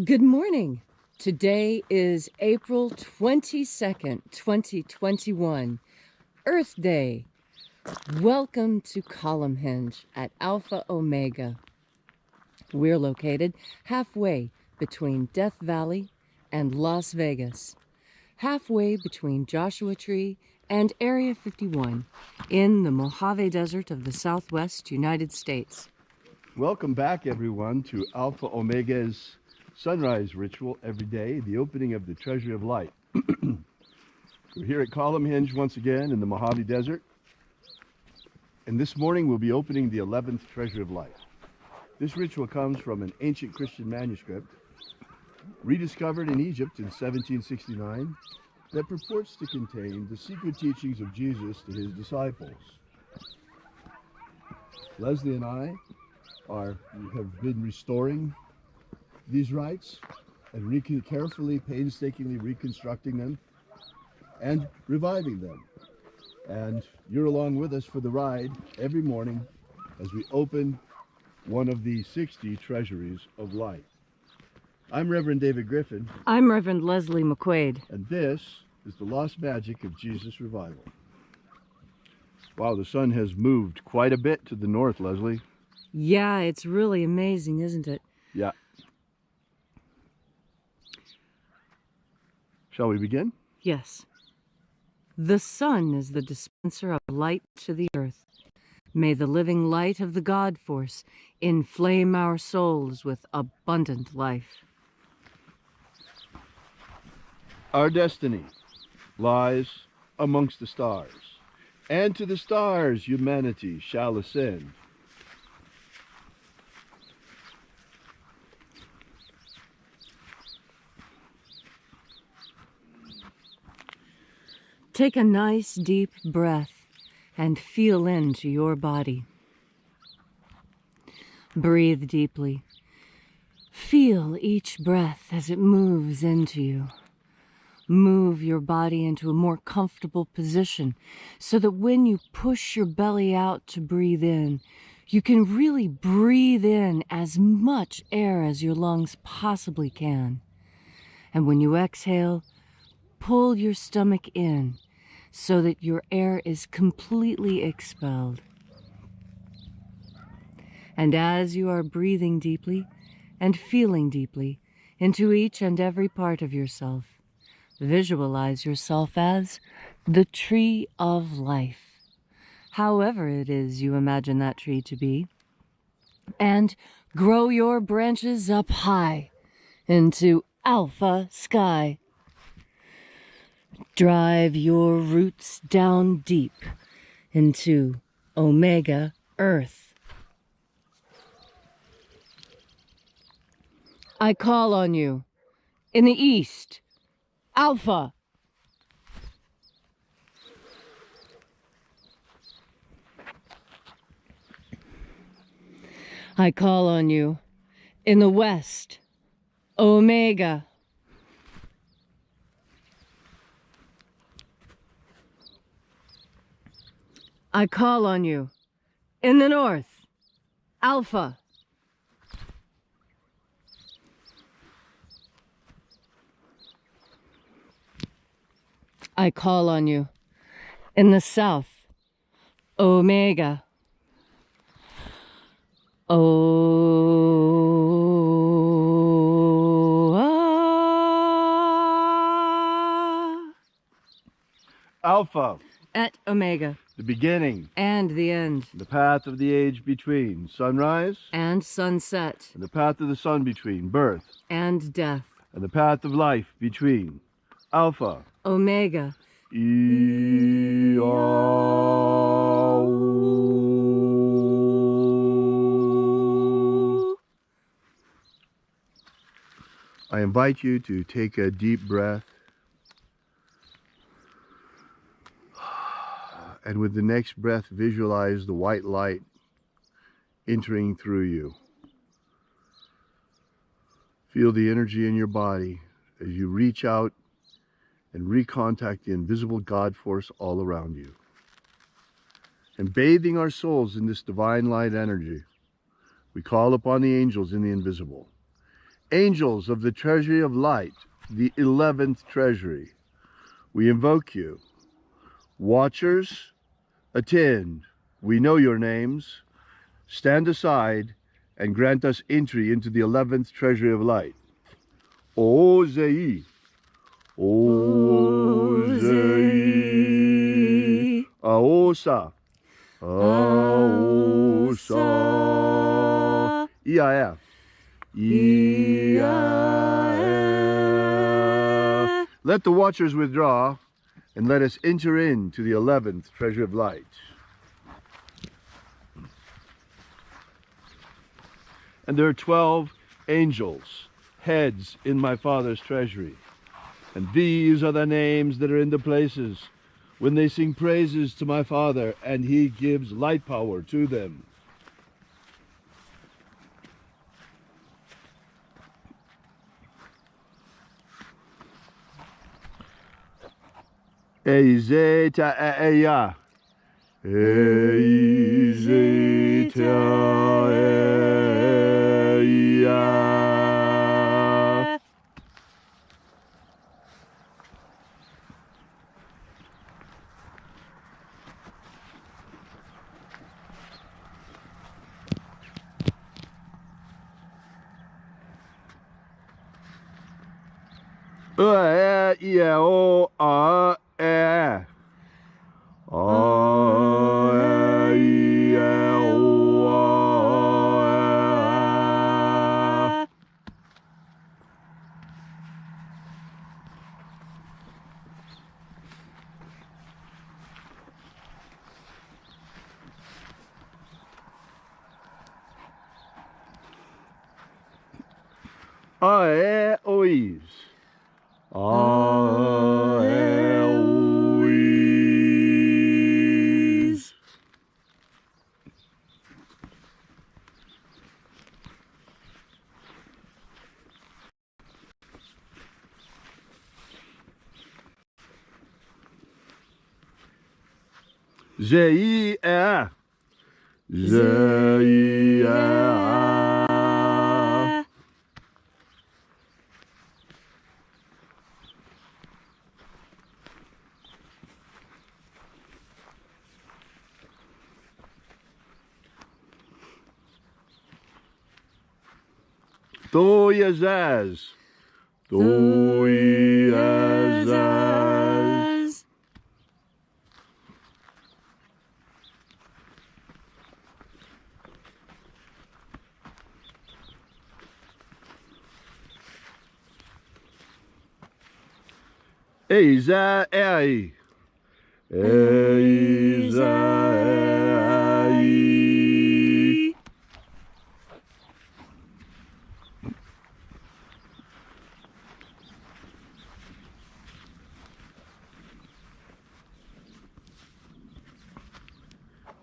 Good morning. Today is April 22nd, 2021, Earth Day. Welcome to Column Hinge at Alpha Omega. We're located halfway between Death Valley and Las Vegas, halfway between Joshua Tree and Area 51 in the Mojave Desert of the Southwest United States. Welcome back, everyone, to Alpha Omega's sunrise ritual every day, the opening of the Treasury of Light. We're here at Column Hinge once again in the Mojave Desert, and this morning we'll be opening the 11th Treasury of Light. This ritual comes from an ancient Christian manuscript rediscovered in Egypt in 1769 that purports to contain the secret teachings of Jesus to his disciples. Leslie and I have been restoring these rites and carefully, painstakingly reconstructing them and reviving them. And you're along with us for the ride every morning as we open one of the 60 treasuries of light. I'm Reverend David Griffin. I'm Reverend Leslie McQuaid. And this is the lost magic of Jesus Revival. Wow, the sun has moved quite a bit to the north, Leslie. Yeah, it's really amazing, isn't it? Yeah. Shall we begin? Yes. The sun is the dispenser of light to the earth. May the living light of the God Force inflame our souls with abundant life. Our destiny lies amongst the stars, and to the stars humanity shall ascend. Take a nice deep breath and feel into your body. Breathe deeply. Feel each breath as it moves into you. Move your body into a more comfortable position so that when you push your belly out to breathe in, you can really breathe in as much air as your lungs possibly can. And when you exhale, pull your stomach in so that your air is completely expelled. And as you are breathing deeply and feeling deeply into each and every part of yourself, visualize yourself as the tree of life, however it is you imagine that tree to be, and grow your branches up high into alpha sky. Drive your roots down deep into Omega Earth. I call on you in the east, Alpha. I call on you in the west, Omega. I call on you in the north, Alpha. I call on you in the south, Omega. Alpha. At Omega. The beginning. And the end. The path of the age between sunrise. And sunset. And the path of the sun between birth. And death. And the path of life between Alpha. Omega. I invite you to take a deep breath, and with the next breath visualize the white light entering through you. Feel the energy in your body as you reach out and recontact the invisible God force all around you. And bathing our souls in this divine light energy, we call upon the angels in the invisible. Angels of the Treasury of Light, the 11th Treasury, we invoke you. Watchers, attend. We know your names. Stand aside and grant us entry into the 11th Treasury of Light. Ozei. Ozei. Aosa. Aosa. Ia. Ia. Let the watchers withdraw and let us enter into the 11th Treasury of Light. And there are 12 angels, heads in my Father's treasury. And these are the names that are in the places when they sing praises to my Father, and he gives light power to them. Eizeta eya. Eizeta eya. O a e. Ois. Ois. Zeia. Zeia. Toyazaz. Toyazaz. Eiza ei. Eiza ei.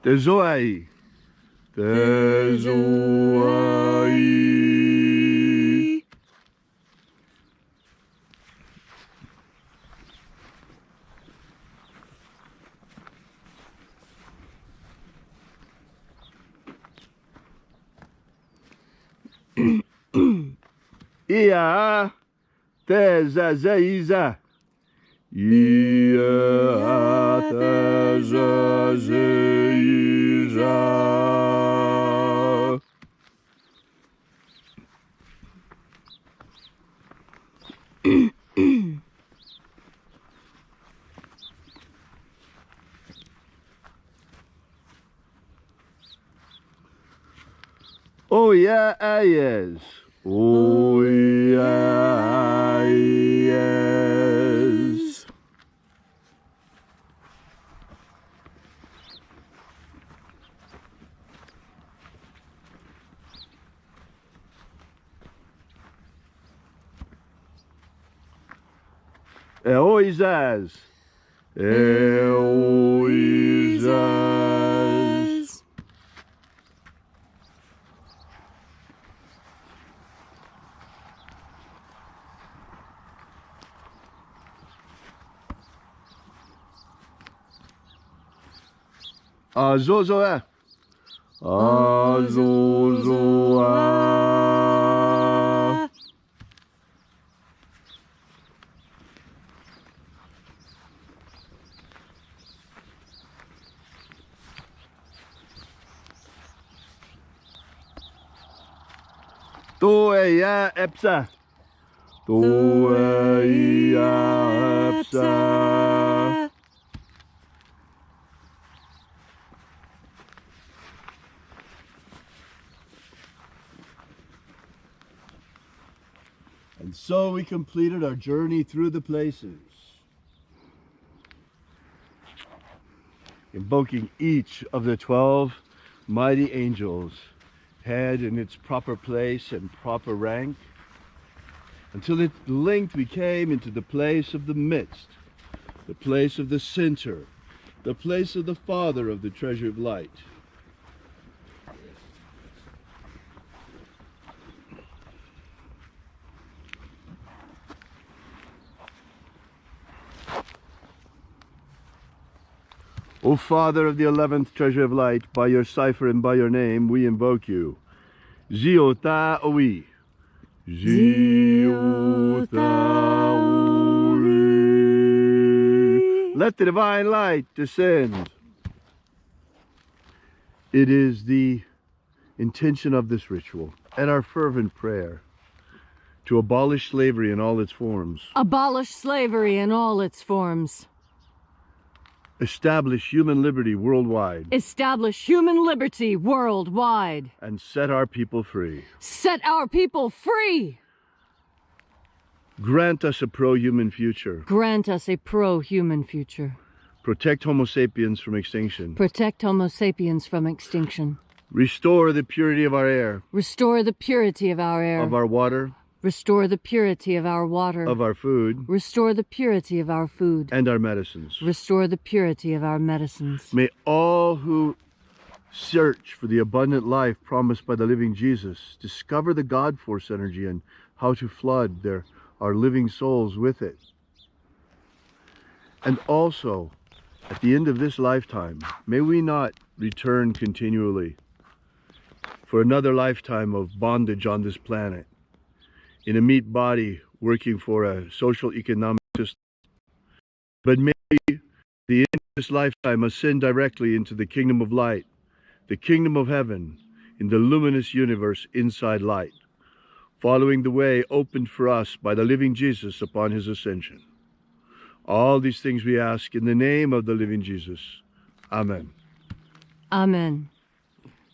Tezoai. Tezoai. Ia. Tezazeiza. Ia. Tezazeiza. Oh yeah, yes. Oh yeah, yes. Eoizaz. Eoizaz. Azozoa. Azozoa. Toeia epsa. Toeia epsa. And so we completed our journey through the places, invoking each of the 12 mighty angels, head in its proper place and proper rank, until at length we came into the place of the midst, the place of the center, the place of the Father of the Treasury of Light. O Father of the 11th Treasure of Light, by your cipher and by your name, we invoke you. Ziota Owi. Ziota Owi. Let the divine light descend. It is the intention of this ritual and our fervent prayer to abolish slavery in all its forms. Abolish slavery in all its forms. Establish human liberty worldwide. Establish human liberty worldwide. And set our people free. Set our people free! Grant us a pro-human future. Grant us a pro-human future. Protect Homo sapiens from extinction. Protect Homo sapiens from extinction. Restore the purity of our air. Restore the purity of our air. Of our water. Restore the purity of our water. Of our food. Restore the purity of our food. And our medicines. Restore the purity of our medicines. May all who search for the abundant life promised by the living Jesus discover the God force energy and how to flood our living souls with it. And also, at the end of this lifetime, may we not return continually for another lifetime of bondage on this planet, in a meat body working for a social economic system, but may the end of this lifetime ascend directly into the kingdom of light, the kingdom of heaven, in the luminous universe inside light, following the way opened for us by the living Jesus upon his ascension. All these things we ask in the name of the living Jesus. Amen. Amen.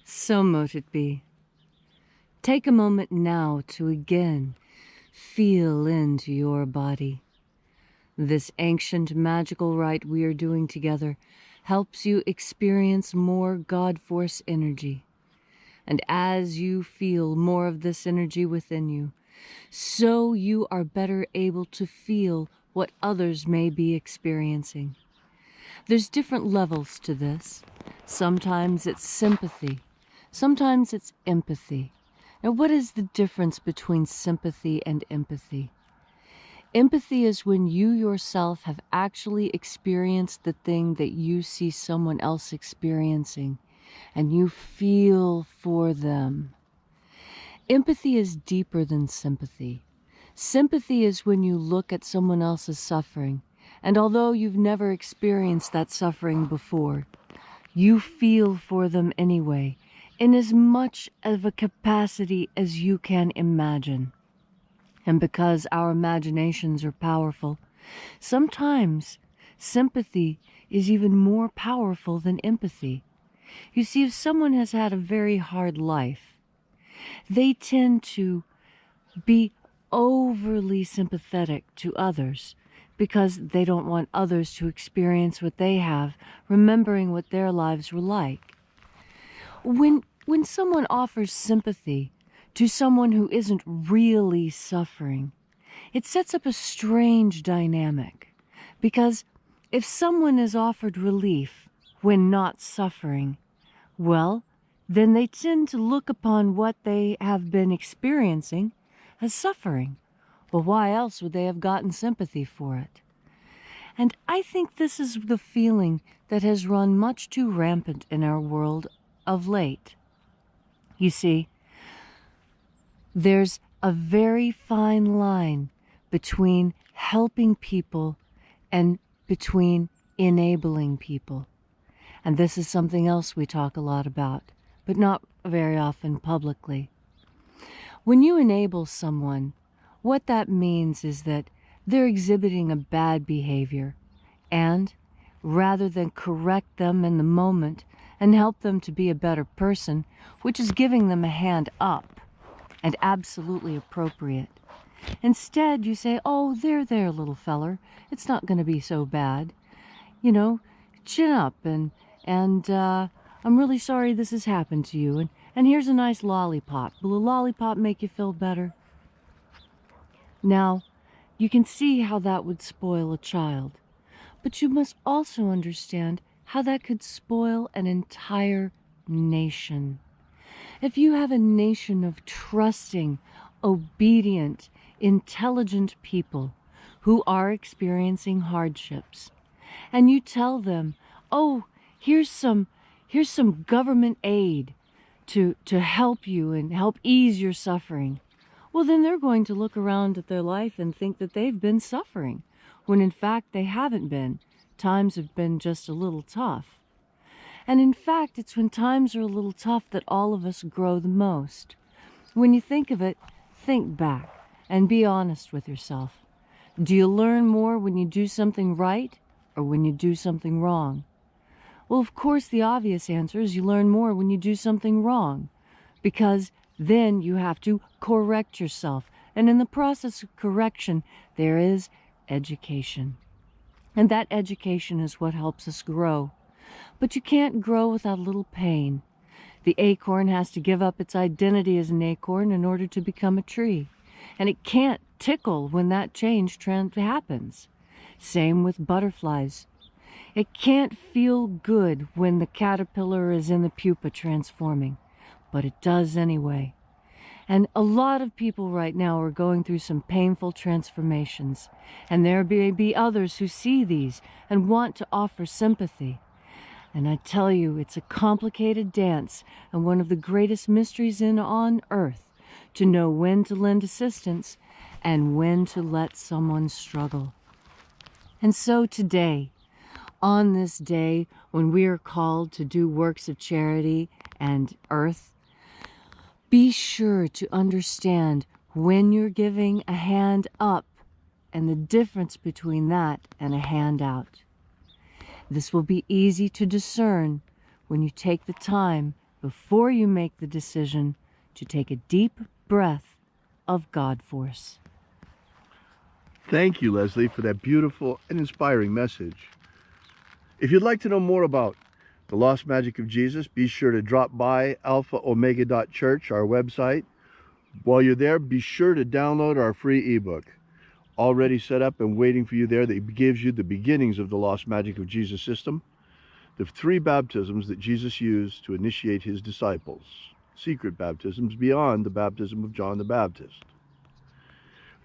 So mote it be. Take a moment now to again feel into your body. This ancient magical rite we are doing together helps you experience more God force energy. And as you feel more of this energy within you, so you are better able to feel what others may be experiencing. There's different levels to this. Sometimes it's sympathy. Sometimes it's empathy. Now, what is the difference between sympathy and empathy? Empathy is when you yourself have actually experienced the thing that you see someone else experiencing, and you feel for them. Empathy is deeper than sympathy. Sympathy is when you look at someone else's suffering, and although you've never experienced that suffering before, you feel for them anyway, in as much of a capacity as you can imagine. And because our imaginations are powerful, sometimes sympathy is even more powerful than empathy. You see, if someone has had a very hard life, they tend to be overly sympathetic to others because they don't want others to experience what they have, remembering what their lives were like. When someone offers sympathy to someone who isn't really suffering, it sets up a strange dynamic, because if someone is offered relief when not suffering, well, then they tend to look upon what they have been experiencing as suffering. Well, why else would they have gotten sympathy for it? And I think this is the feeling that has run much too rampant in our world of late. You see, there's a very fine line between helping people and between enabling people. And this is something else we talk a lot about, but not very often publicly. When you enable someone, what that means is that they're exhibiting a bad behavior, and rather than correct them in the moment and help them to be a better person, which is giving them a hand up and absolutely appropriate, instead you say, "Oh, there, little feller. It's not going to be so bad. You know, chin up, and I'm really sorry this has happened to you, and here's a nice lollipop. Will a lollipop make you feel better?" Now, you can see how that would spoil a child, but you must also understand how that could spoil an entire nation. If you have a nation of trusting, obedient, intelligent people who are experiencing hardships, and you tell them, "Oh, here's some government aid to help you and help ease your suffering," well, then they're going to look around at their life and think that they've been suffering, when in fact they haven't been. Times have been just a little tough. And in fact, it's when times are a little tough that all of us grow the most. When you think of it, think back and be honest with yourself. Do you learn more when you do something right or when you do something wrong? Well, of course, the obvious answer is you learn more when you do something wrong, because then you have to correct yourself. And in the process of correction, there is education. And that education is what helps us grow. But you can't grow without a little pain. The acorn has to give up its identity as an acorn in order to become a tree. And it can't tickle when that change happens. Same with butterflies. It can't feel good when the caterpillar is in the pupa transforming, but it does anyway. And a lot of people right now are going through some painful transformations, and there may be others who see these and want to offer sympathy. And I tell you, it's a complicated dance and one of the greatest mysteries on earth, to know when to lend assistance and when to let someone struggle. And so today, on this day when we are called to do works of charity and earth, be sure to understand when you're giving a hand up and the difference between that and a hand out. This will be easy to discern when you take the time before you make the decision to take a deep breath of God force. Thank you, Leslie, for that beautiful and inspiring message. If you'd like to know more about the Lost Magic of Jesus, be sure to drop by alphaomega.church, our website. While you're there, be sure to download our free ebook, already set up and waiting for you there, that gives you the beginnings of the Lost Magic of Jesus system, the 3 baptisms that Jesus used to initiate his disciples, secret baptisms beyond the baptism of John the Baptist.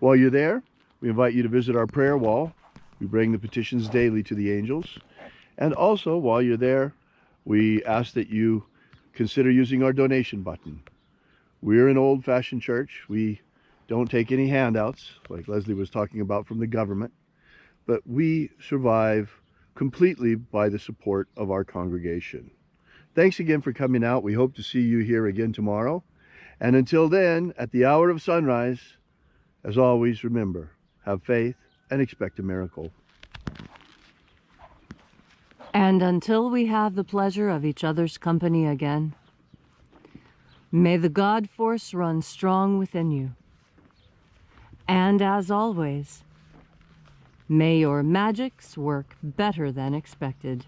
While you're there, we invite you to visit our prayer wall. We bring the petitions daily to the angels. And also, while you're there, we ask that you consider using our donation button. We're an old-fashioned church. We don't take any handouts, like Leslie was talking about, from the government, but we survive completely by the support of our congregation. Thanks again for coming out. We hope to see you here again tomorrow. And until then, at the hour of sunrise, as always, remember, have faith and expect a miracle. And until we have the pleasure of each other's company again, may the God force run strong within you. And as always, may your magics work better than expected.